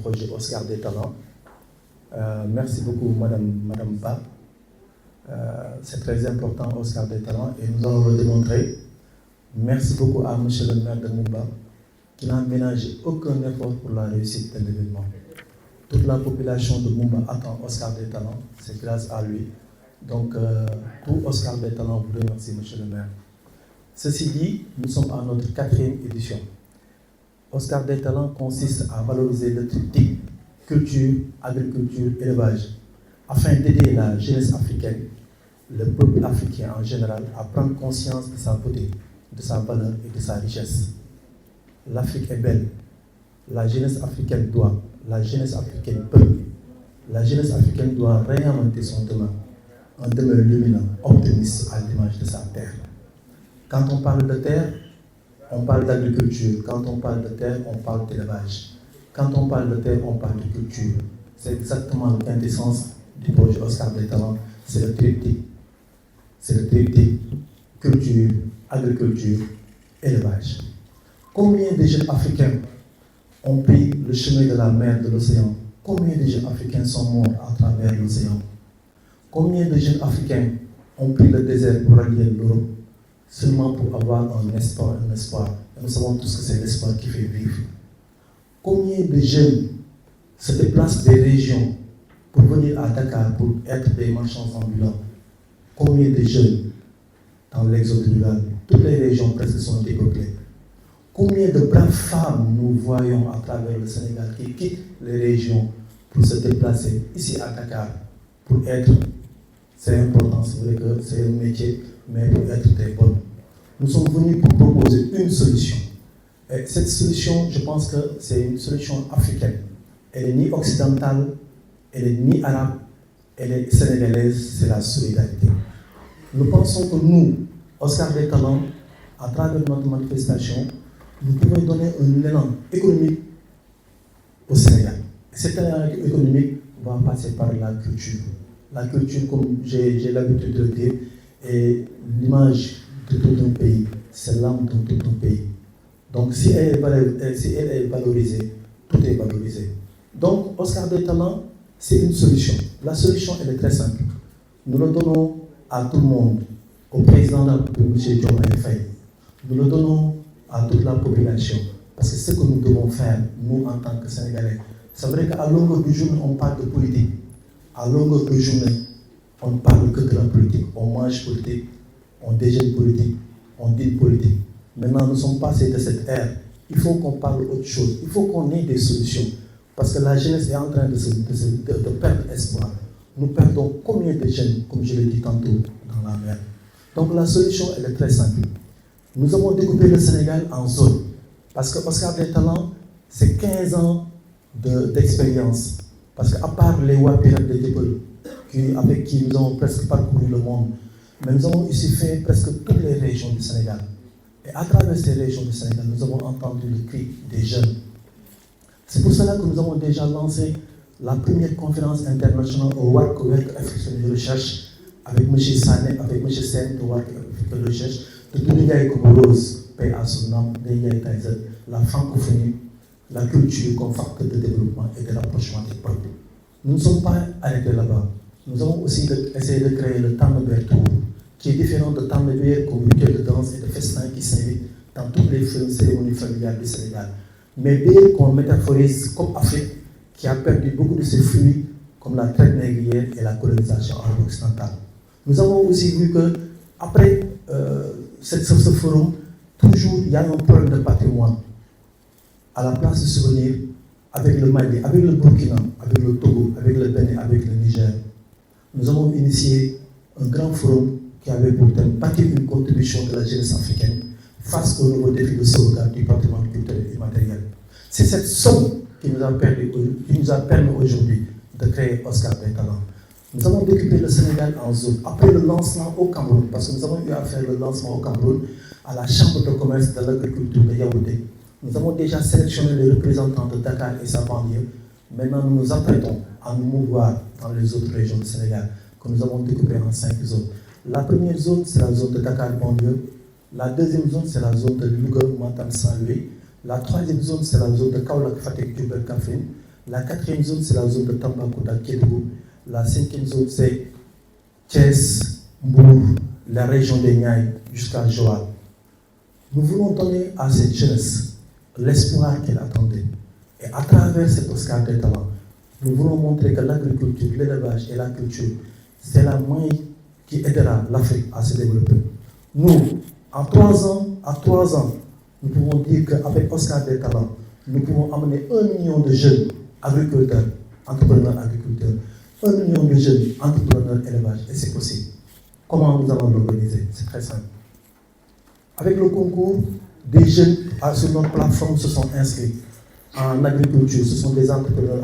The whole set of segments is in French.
projet Oscar des Talents. Merci beaucoup, Madame Ba. C'est très important, Oscar des Talents, et nous allons le démontrer. Merci beaucoup à Monsieur le maire de Moumba, qui n'a ménagé aucun effort pour la réussite de l'événement. Toute la population de Moumba attend Oscar des Talents, c'est grâce à lui. Donc, tout Oscar des Talents vous remercie, Monsieur le maire. Ceci dit, nous sommes à notre 4e édition. Oscar des Talents consiste à valoriser le triptyque culture, agriculture, élevage, afin d'aider la jeunesse africaine, le peuple africain en général, à prendre conscience de sa beauté, de sa valeur et de sa richesse. L'Afrique est belle. La jeunesse africaine doit, la jeunesse africaine peut. La jeunesse africaine doit réinventer son demain, un demain lumineux, optimiste à l'image de sa terre. Quand on parle de terre, on parle d'agriculture. Quand on parle de terre, on parle d'élevage. Quand on parle de terre, on parle de culture. C'est exactement le quintessence du projet Oscar des Talents. C'est le triptyque. C'est le triptyque culture, agriculture, élevage. Combien de jeunes Africains ont pris le chemin de la mer, de l'océan? Combien de jeunes Africains sont morts à travers l'océan? Combien de jeunes Africains ont pris le désert pour allier l'Europe seulement pour avoir un espoir, un espoir? Et nous savons tous que c'est l'espoir qui fait vivre. Combien de jeunes se déplacent des régions pour venir à Dakar pour être des marchands ambulants? Combien de jeunes dans l'exode rural? Toutes les régions presque sont dépeuplées. Combien de braves femmes nous voyons à travers le Sénégal qui quittent les régions pour se déplacer ici à Dakar pour être, c'est important, c'est vrai que c'est un métier, mais pour être des bonnes. Nous sommes venus pour proposer une solution. Et cette solution, je pense que c'est une solution africaine. Elle n'est ni occidentale, elle n'est ni arabe, elle est sénégalaise, c'est la solidarité. Nous pensons que nous, Oscar des Talents, à travers notre manifestation, nous pouvons donner un élan économique au Sénégal. Et cet élan économique va passer par la culture. La culture, comme j'ai l'habitude de le dire, est l'image de tout un pays. C'est l'âme de tout un pays. Donc, si elle est valorisée, tout est valorisé. Donc, Oscar des Talents, c'est une solution. La solution, elle est très simple. Nous le donnons à tout le monde, au président de la République, M. Diomaye Faye. Nous le donnons à toute la population. Parce que ce que nous devons faire, nous, en tant que Sénégalais, c'est vrai qu'à longueur de journée, on parle de politique. À longueur de journée, on ne parle que de la politique. On mange politique, on déjeune politique, on dîne politique. Maintenant, nous sommes passés de cette ère. Il faut qu'on parle autre chose. Il faut qu'on ait des solutions. Parce que la jeunesse est en train de perdre espoir. Nous perdons combien de jeunes, comme je l'ai dit tantôt, dans la mer. Donc la solution, elle est très simple. Nous avons découpé le Sénégal en zones. Parce que Oscar des Talents, c'est 15 ans d'expérience. Parce qu'à part les Wapirats de Djebel, avec qui nous avons presque parcouru le monde, mais nous avons ici fait presque toutes les régions du Sénégal. Et à travers ces régions du Sénégal, nous avons entendu le cri des jeunes. C'est pour cela que nous avons déjà lancé la première conférence internationale au WARC Afrique de Recherche avec M. Sané, avec M. Sen de WARC Afrique de Recherche, de Douniaï Rose, paix à son nom, la francophonie, la culture comme facteur de développement et de rapprochement des peuples. Nous ne sommes pas arrêtés là-bas. Nous avons aussi essayé de créer le Tamébert Tour, qui est différent de Tamébert comme rituel de danse et de festin qui s'invite dans toutes les cérémonies familiales du Sénégal. Mais bien qu'on métaphorise comme Afrique, qui a perdu beaucoup de ses fruits, comme la traite négrière et la colonisation occidentale. Nous avons aussi vu qu'après ce forum, toujours il y a un problème de patrimoine. À la place de souvenir, avec le Mali, avec le Burkina, avec le Togo, avec le Bénin, avec le Niger, nous avons initié un grand forum qui avait pour thème bâtir une contribution de la jeunesse africaine face au nouveau défi de sauvegarde du patrimoine culturel et matériel. C'est cette somme qui nous a permis aujourd'hui de créer Oscar des Talents. Nous avons découpé le Sénégal en zones. Après le lancement au Cameroun, parce que nous avons eu à faire le lancement au Cameroun à la Chambre de commerce de l'agriculture de Yaoundé, nous avons déjà sélectionné les représentants de Dakar et sa banlieue. Maintenant, nous nous apprêtons à nous mouvoir dans les autres régions du Sénégal, que nous avons découpées en 5 zones. La première zone, c'est la zone de Dakar banlieue. La deuxième zone, c'est la zone de Louga, Matam, Saint-Louis. La troisième zone, c'est la zone de Kaolack, Fatick, Diourbel, Kaffrine. La quatrième zone, c'est la zone de Tambacounda, Kédougou. La cinquième zone, c'est Thiès, Mbour, la région des Niayes jusqu'à Joal. Nous voulons donner à cette jeunesse l'espoir qu'elle attendait. Et à travers cet Oscar des talents, nous voulons montrer que l'agriculture, l'élevage et la culture, c'est la main qui aidera l'Afrique à se développer. Nous, à 3 ans, nous pouvons dire qu'avec Oscar des talents, nous pouvons amener 1 million de jeunes agriculteurs, entrepreneurs agriculteurs, 1 million de jeunes entrepreneurs élevage, et c'est possible. Comment nous allons l'organiser? C'est très simple. Avec le concours, des jeunes sur notre plateforme se sont inscrits en agriculture. Ce sont des entrepreneurs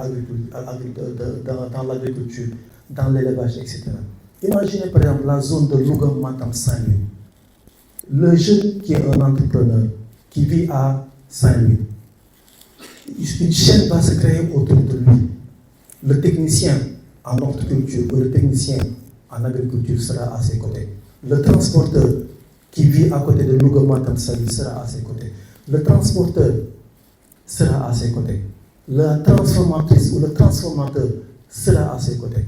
dans l'agriculture, dans l'élevage, etc. Imaginez par exemple la zone de Louga, Matam, Saint-Louis. Le jeune qui est un entrepreneur, qui vit à Saint-Louis, une chaîne va se créer autour de lui. Le technicien en horticulture ou le technicien en agriculture sera à ses côtés. Le transporteur qui vit à côté de Louga, Matam, Saint-Louis sera à ses côtés. Le transporteur sera à ses côtés. La transformatrice ou le transformateur sera à ses côtés.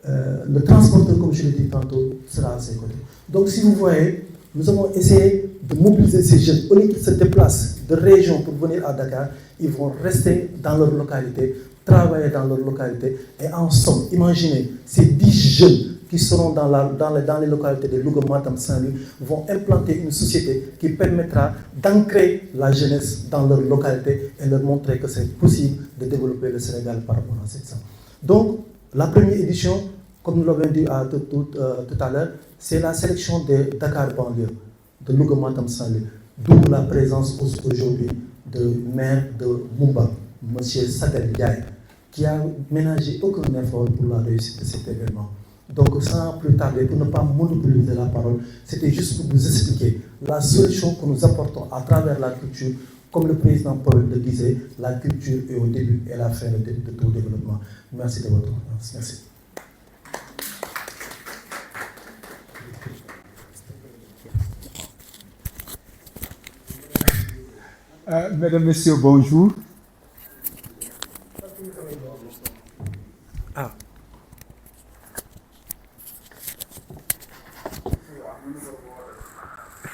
Le transporteur, comme je l'ai dit tantôt, sera à ses côtés. Donc si vous voyez, nous avons essayé de mobiliser ces jeunes. Au lieu qu'ils se déplacent de région pour venir à Dakar, ils vont rester dans leur localité, travailler dans leur localité. Et en somme, imaginez, ces 10 jeunes qui seront dans les localités de Louga, Matam, Saint-Louis vont implanter une société qui permettra d'ancrer la jeunesse dans leur localité et leur montrer que c'est possible de développer le Sénégal par rapport à cette zone. Donc, la première édition, comme nous l'avons dit tout à l'heure, c'est la sélection de Dakar banlieue, de Louga, Matam, Saint-Louis, d'où la présence aujourd'hui du maire de Mumba, M. Sadel Diaye, qui a ménagé aucun effort pour la réussite de cet événement. Donc, sans plus tarder, pour ne pas monopoliser la parole, c'était juste pour vous expliquer la solution que nous apportons à travers la culture. Comme le président Paul le disait, la culture est au début et la fin de tout développement. Merci de votre attention. Merci. Mesdames, Messieurs, bonjour.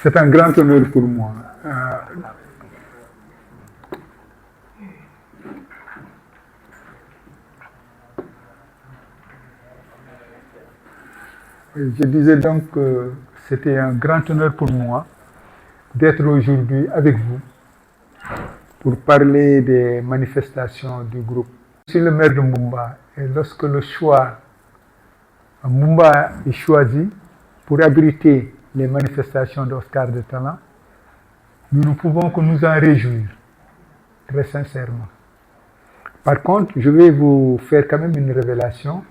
C'est un grand honneur pour moi. Je disais donc que c'était un grand honneur pour moi d'être aujourd'hui avec vous pour parler des manifestations du groupe. Je suis le maire de Mumba et lorsque le choix à Mumba est choisi pour abriter les manifestations d'Oscar des talents, nous ne pouvons que nous en réjouir, très sincèrement. Par contre, je vais vous faire quand même une révélation.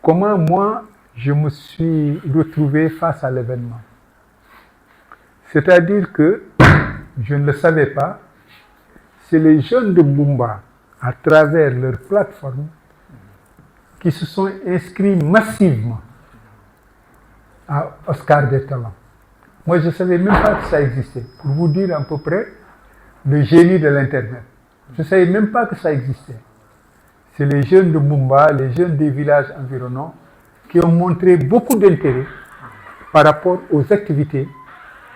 Comment moi, je me suis retrouvé face à l'événement. C'est-à-dire que, je ne le savais pas, c'est les jeunes de Mumba, à travers leur plateforme, qui se sont inscrits massivement à Oscar des talents. Moi, je ne savais même pas que ça existait. Pour vous dire à peu près le génie de l'Internet. Je ne savais même pas que ça existait. C'est les jeunes de Mumba, les jeunes des villages environnants, qui ont montré beaucoup d'intérêt par rapport aux activités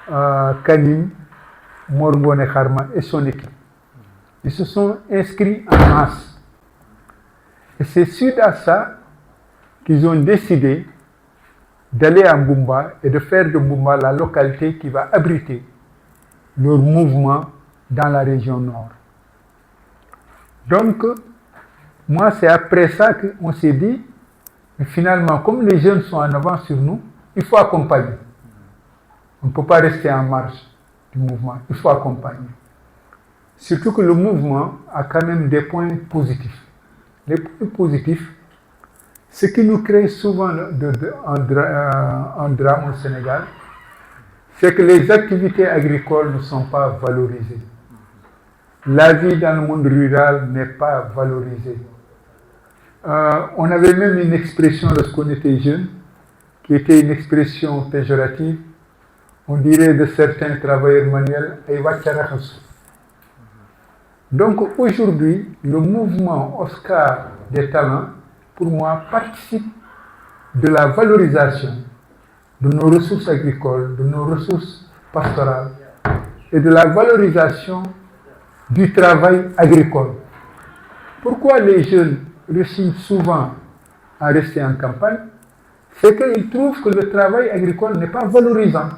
qu'anime Morngone Kharma et son équipe. Ils se sont inscrits en masse. Et c'est suite à ça qu'ils ont décidé d'aller à Mbumba et de faire de Mbumba la localité qui va abriter leur mouvement dans la région nord. Donc, moi, c'est après ça qu'on s'est dit, mais finalement, comme les jeunes sont en avance sur nous, il faut accompagner. On ne peut pas rester en marge du mouvement, il faut accompagner. Surtout que le mouvement a quand même des points positifs. Les points positifs, ce qui nous crée souvent un drame au Sénégal, c'est que les activités agricoles ne sont pas valorisées. La vie dans le monde rural n'est pas valorisée. On avait même une expression lorsqu'on était jeune, qui était une expression péjorative. On dirait de certains travailleurs manuels, Donc aujourd'hui, le mouvement Oscar des talents, pour moi, participe de la valorisation de nos ressources agricoles, de nos ressources pastorales et de la valorisation du travail agricole. Pourquoi les jeunes réussissent souvent à rester en campagne? C'est qu'ils trouvent que le travail agricole n'est pas valorisant.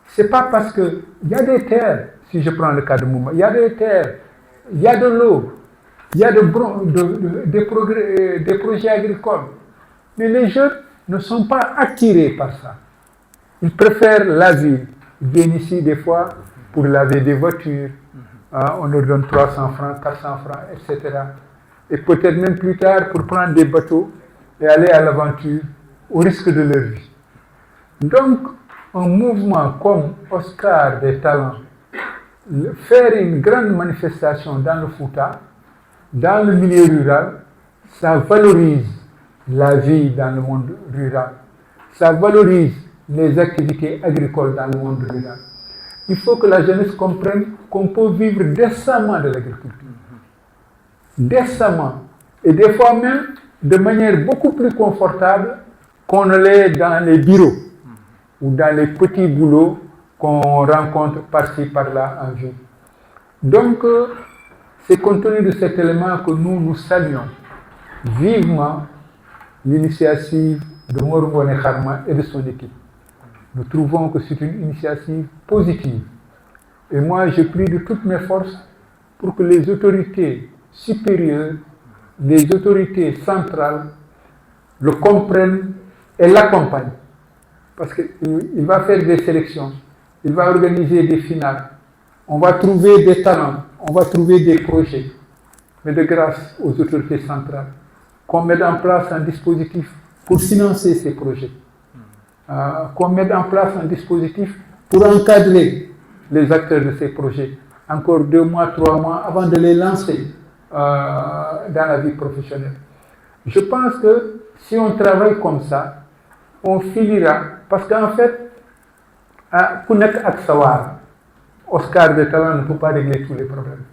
Ce n'est pas parce qu'il y a des terres, si je prends le cas de Mouma, il y a des terres, il y a de l'eau, il y a des projets agricoles. Mais les jeunes ne sont pas attirés par ça. Ils préfèrent la ville. Ils viennent ici des fois pour laver des voitures. On leur donne 300 francs, 400 francs, etc. Et peut-être même plus tard pour prendre des bateaux et aller à l'aventure au risque de leur vie. Donc, un mouvement comme Oscar des talents, faire une grande manifestation dans le Fouta, dans le milieu rural, ça valorise la vie dans le monde rural. Ça valorise les activités agricoles dans le monde rural. Il faut que la jeunesse comprenne qu'on peut vivre décemment de l'agriculture. Décemment. Et des fois même de manière beaucoup plus confortable qu'on ne l'est dans les bureaux ou dans les petits boulots qu'on rencontre par-ci, par-là en ville. Donc, c'est compte tenu de cet élément que nous saluons vivement l'initiative de Morungone Kharma et de son équipe. Nous trouvons que c'est une initiative positive. Et moi, je prie de toutes mes forces pour que les autorités supérieures, les autorités centrales le comprennent et l'accompagnent. Parce qu'il va faire des sélections, il va organiser des finales, on va trouver des talents, on va trouver des projets. Mais de grâce aux autorités centrales, qu'on mette en place un dispositif pour financer ces projets. Qu'on mette en place un dispositif pour encadrer les acteurs de ces projets. Encore 2 mois, 3 mois avant de les lancer dans la vie professionnelle. Je pense que si on travaille comme ça, on finira, parce qu'en fait, Kounek Aksawar, Oscar des talents ne peut pas régler tous les problèmes.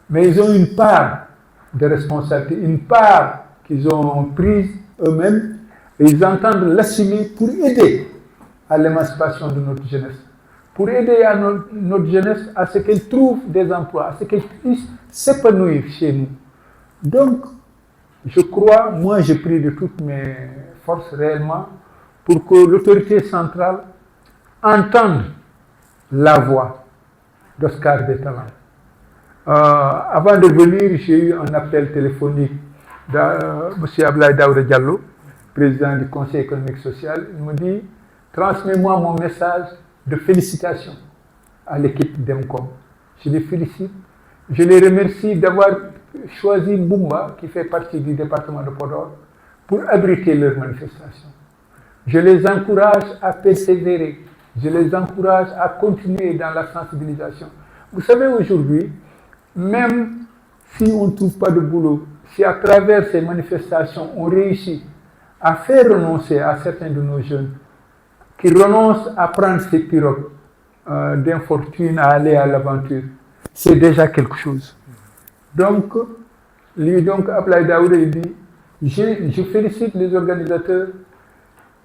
Mais ils ont une part de responsabilité, une part qu'ils ont prise eux-mêmes, et ils entendent l'assumer pour aider à l'émancipation de notre jeunesse, pour aider à notre jeunesse à ce qu'elle trouve des emplois, à ce qu'elle puisse s'épanouir chez nous. Donc, je crois, moi je prie de toutes mes forces réellement pour que l'autorité centrale entende la voix d'Oscar des talents. Avant de venir, j'ai eu un appel téléphonique de M. Ablaye Daouda Diallo, président du Conseil économique et social. Il me dit, transmets-moi mon message de félicitations à l'équipe d'Emcom. Je les félicite. Je les remercie d'avoir choisi Mbumba, qui fait partie du département de Podor, pour abriter leur manifestation. Je les encourage à persévérer. Je les encourage à continuer dans la sensibilisation. Vous savez, aujourd'hui, même si on ne trouve pas de boulot, si à travers ces manifestations, on réussit à faire renoncer à certains de nos jeunes qui renoncent à prendre ces pirogues d'infortune, à aller à l'aventure, c'est déjà quelque chose. Donc, Ablaye Daouda, il dit, je félicite les organisateurs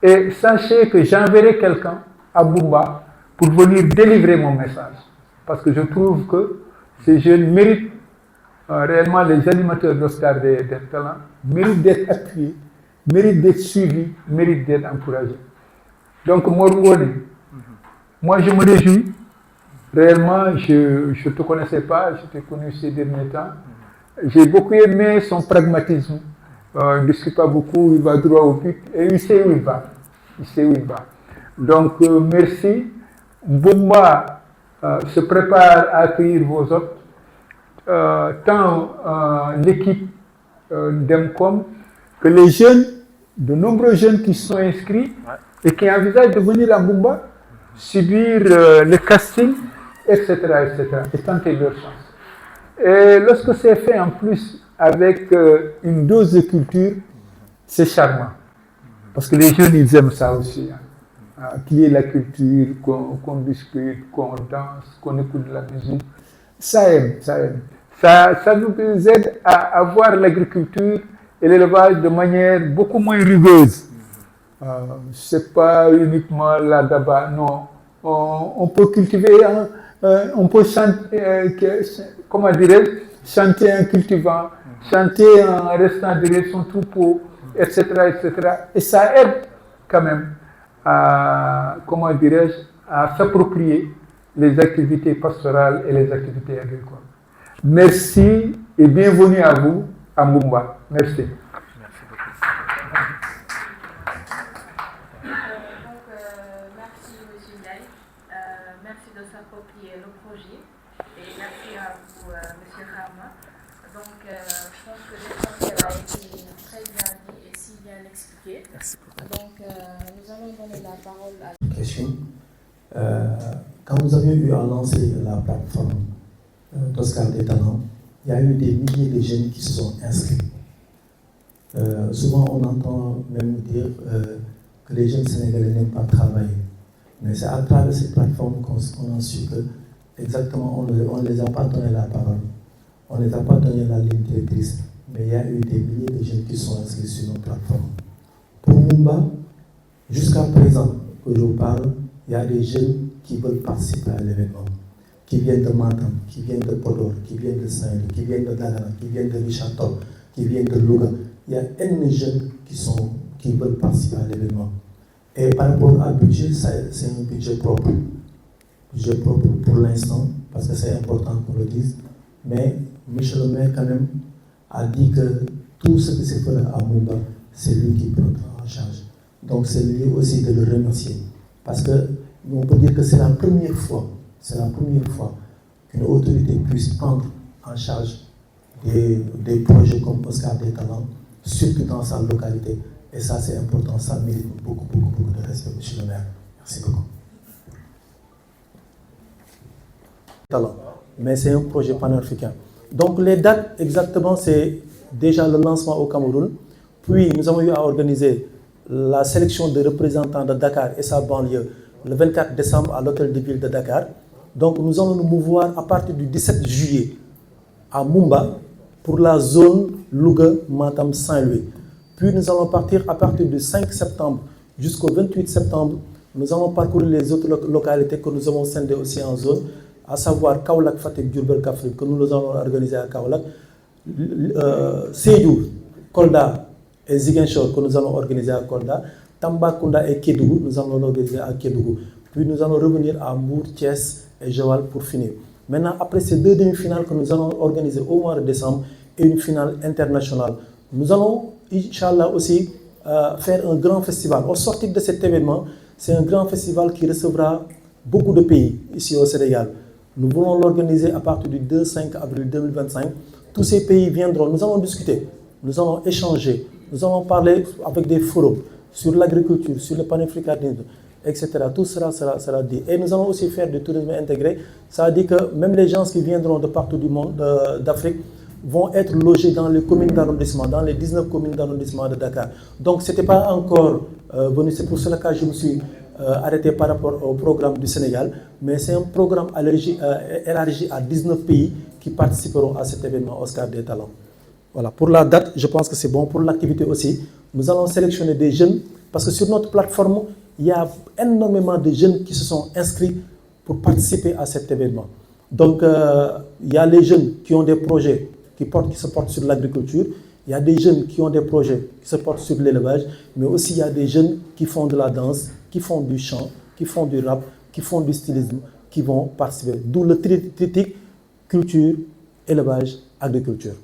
et sachez que j'enverrai quelqu'un à Bumba pour venir délivrer mon message. Parce que je trouve que ces jeunes méritent réellement, les animateurs d'Oscar des talents, méritent d'être appuyés, méritent d'être suivis, méritent d'être encouragés. Donc, Morungone, moi je me réjouis. Réellement, je ne te connaissais pas, je t'ai connu ces derniers temps. J'ai beaucoup aimé son pragmatisme. Il ne discute pas beaucoup, il va droit au but et il sait où il va. Il sait où il va. Donc, merci. Mbumba se prépare à accueillir vos hôtes. Tant l'équipe d'Emcom que les jeunes, de nombreux jeunes qui sont inscrits et qui envisagent de venir à Mbumba, subir le casting, etc., et tenter leur chance. Et lorsque c'est fait en plus avec une dose de culture, c'est charmant. Parce que les jeunes, ils aiment ça aussi. Qu'il y ait la culture, qu'on discute, qu'on danse, qu'on écoute de la musique. Ça aime, ça aime. Ça nous aide à voir l'agriculture et l'élevage de manière beaucoup moins rugueuse. C'est pas uniquement la daba, non. On peut cultiver, on peut comment dirais-je, chanter en cultivant, chanter en restant derrière son troupeau, etc., etc. Et ça aide quand même à, comment dirais-je, à s'approprier les activités pastorales et les activités agricoles. Merci et bienvenue à vous à Mumba. Merci. Merci M. Ndiaye. Merci de s'approprier le projet et merci à vous, M. Rama. Donc, je pense que l'essentiel a été très bien dit et si bien expliqué. Merci beaucoup. Donc, nous allons donner la parole à... Question. Quand nous avions eu à lancer la plateforme d'Oscar des talents, il y a eu des milliers de jeunes qui se sont inscrits. Souvent, on entend même dire que les jeunes Sénégalais n'aiment pas travailler. Mais c'est à travers cette plateforme qu'on a su que, exactement, on ne les a pas donné la parole. On ne les a pas donné la ligne directrice. Mais il y a eu des milliers de jeunes qui sont inscrits sur nos plateformes. Pour Mumba, jusqu'à présent, que je vous parle, il y a des jeunes qui veulent participer à l'événement, qui viennent de Matam, qui viennent de Podor, qui viennent de Saint-Louis, qui viennent de Dagana, qui viennent de Richard Toll, qui viennent de Louga. Il y a énormément de jeunes qui veulent participer à l'événement. Et par rapport à budget, c'est un budget propre. Budget propre pour l'instant, parce que c'est important qu'on le dise. Mais Michel le maire, quand même, a dit que tout ce qui se fait à Mumba, c'est lui qui prendra en charge. Donc c'est lui aussi de le remercier. Parce que on peut dire que c'est la première fois qu'une autorité puisse prendre en charge des projets comme Oscar des talents, surtout dans sa localité. Et ça, c'est important, ça mérite beaucoup de respect, monsieur le maire. Merci beaucoup. Mais c'est un projet panafricain. Donc les dates, exactement, c'est déjà le lancement au Cameroun. Puis nous avons eu à organiser la sélection des représentants de Dakar et sa banlieue le 24 décembre à l'hôtel de ville de Dakar. Donc nous allons nous mouvoir à partir du 17 juillet à Mumba pour la zone Louga, Matam, Saint-Louis. Puis nous allons partir à partir du 5 septembre jusqu'au 28 septembre. Nous allons parcourir les autres localités que nous avons scindées aussi en zone, à savoir Kaolack, Fatick, Diourbel, Kaffrine, que nous allons organiser à Kaolack, Sédhiou, Kolda et Ziguinchor, que nous allons organiser à Kolda, Tambacounda et Kédougou, nous allons l'organiser à Kédougou. Puis nous allons revenir à Mbour, Thiès et Joal pour finir. Maintenant, après ces deux demi-finales que nous allons organiser au mois de décembre et une finale internationale, nous allons, Inch'Allah, aussi faire un grand festival. Au sortir de cet événement, c'est un grand festival qui recevra beaucoup de pays ici au Sénégal. Nous voulons l'organiser à partir du 2-5 avril 2025. Tous ces pays viendront, nous allons discuter, nous allons échanger, nous allons parler avec des forums sur l'agriculture, sur le panafricanisme, etc. Tout sera dit. Et nous allons aussi faire du tourisme intégré. Ça veut dire que même les gens qui viendront de partout du monde, d'Afrique, vont être logés dans les communes d'arrondissement, dans les 19 communes d'arrondissement de Dakar. Donc ce n'était pas encore venu, c'est pour cela que je me suis arrêté par rapport au programme du Sénégal, mais c'est un programme élargi à 19 pays qui participeront à cet événement Oscar des talents. Voilà, pour la date, je pense que c'est bon. Pour l'activité aussi, nous allons sélectionner des jeunes, parce que sur notre plateforme, il y a énormément de jeunes qui se sont inscrits pour participer à cet événement. Donc, il y a les jeunes qui ont des projets qui se portent sur l'agriculture, il y a des jeunes qui ont des projets qui se portent sur l'élevage, mais aussi il y a des jeunes qui font de la danse, qui font du chant, qui font du rap, qui font du stylisme, qui vont participer. D'où le triptyque culture, élevage, agriculture.